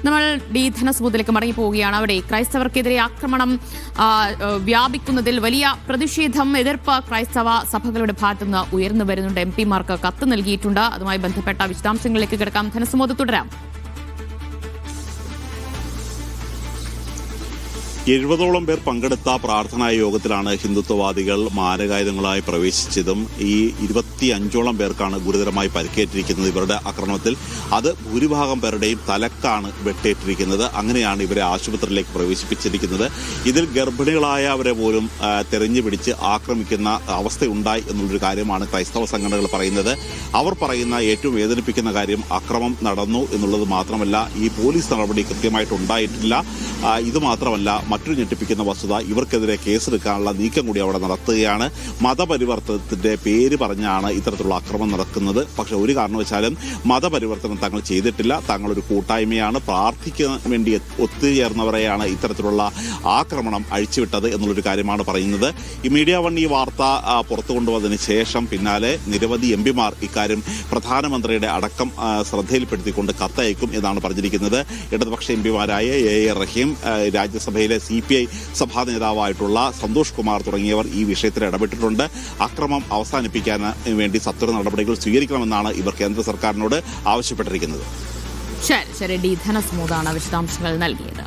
നമ്മൾ ഡി ധനസ്ബൂത്തിലേക്ക് മടങ്ങി പോവുകയാണ്. അവിടെ ക്രൈസ്തവർക്കെതിരെ ആക്രമണം വ്യാപിക്കുന്നതിൽ വലിയ പ്രതിഷേധം, എതിർപ്പ് ക്രൈസ്തവ സഭകളുടെ ഭാഗത്തുനിന്ന് ഉയർന്നു വരുന്നുണ്ട്. MP-മാർക്ക് കത്ത് നൽകിയിട്ടുണ്ട്. അതുമായി ബന്ധപ്പെട്ട വിശദാംശങ്ങളിലേക്ക് കിടക്കാം. ധനസ്ബൂത്ത് തുടരാം. 70ഓളം പേർ പങ്കെടുത്ത പ്രാർത്ഥനാ യോഗത്തിലാണ് ഹിന്ദുത്വവാദികൾ മാരകായുധങ്ങളായി പ്രവേശിച്ചതും ഈ 25ഓളം പേർക്കാണ് ഗുരുതരമായി പരിക്കേറ്റിരിക്കുന്നത്. ഇവരുടെ ആക്രമണത്തിൽ അത് ഭൂരിഭാഗം പേരുടെയും തലക്കാണ് വെട്ടേറ്റിരിക്കുന്നത്. അങ്ങനെയാണ് ഇവരെ ആശുപത്രിയിലേക്ക് പ്രവേശിപ്പിച്ചിരിക്കുന്നത്. ഇതിൽ ഗർഭിണികളായവരെ പോലും തെരഞ്ഞു പിടിച്ച് ആക്രമിക്കുന്ന അവസ്ഥയുണ്ടായി എന്നുള്ളൊരു കാര്യമാണ് ക്രൈസ്തവ സംഘടനകൾ പറയുന്നത്. അവർ പറയുന്ന ഏറ്റവും വേദനിപ്പിക്കുന്ന കാര്യം അക്രമം നടന്നു എന്നുള്ളത് മാത്രമല്ല, ഈ പോലീസ് നടപടി കൃത്യമായിട്ടുണ്ടായിട്ടില്ല. ഇത് മാത്രമല്ല, മറ്റൊരു ഞെട്ടിപ്പിക്കുന്ന വസ്തുത, ഇവർക്കെതിരെ കേസെടുക്കാനുള്ള നീക്കം കൂടി അവിടെ നടത്തുകയാണ്. മതപരിവർത്തനത്തിന്റെ പേര് പറഞ്ഞാണ് ഇത്തരത്തിലുള്ള ആക്രമണം നടക്കുന്നത്. പക്ഷെ ഒരു കാരണവശാലും മതപരിവർത്തനം തങ്ങൾ ചെയ്തിട്ടില്ല. തങ്ങളൊരു കൂട്ടായ്മയാണ്, പ്രാർത്ഥിക്കാൻ വേണ്ടി ഒത്തുചേർന്നവരെയാണ് ഇത്തരത്തിലുള്ള ആക്രമണം അഴിച്ചുവിട്ടത് എന്നുള്ളൊരു കാര്യമാണ് പറയുന്നത്. ഈ മീഡിയ വൺ ഈ വാർത്ത പുറത്തു കൊണ്ടുവന്നതിന് ശേഷം പിന്നാലെ നിരവധി MP-മാർ ഇക്കാര്യം പ്രധാനമന്ത്രിയുടെ അടക്കം ശ്രദ്ധയിൽപ്പെടുത്തിക്കൊണ്ട് കത്തയക്കും എന്നാണ് പറഞ്ഞിരിക്കുന്നത്. ഇടതുപക്ഷ MP-മാരായ A.A. റഹീം, രാജ്യസഭയിലെ CPI സഭാ നേതാവായിട്ടുള്ള സന്തോഷ് കുമാർ തുടങ്ങിയവർ ഈ വിഷയത്തിൽ ഇടപെട്ടിട്ടുണ്ട്. അക്രമം അവസാനിപ്പിക്കാൻ വേണ്ടി സത്വര നടപടികൾ സ്വീകരിക്കണമെന്നാണ് ഇവർ കേന്ദ്ര സർക്കാരിനോട് ആവശ്യപ്പെട്ടിരിക്കുന്നത്. ശരി, ഡി ധനസ്ബൂത്താണ് വിശദാംശങ്ങൾ നൽകിയത്.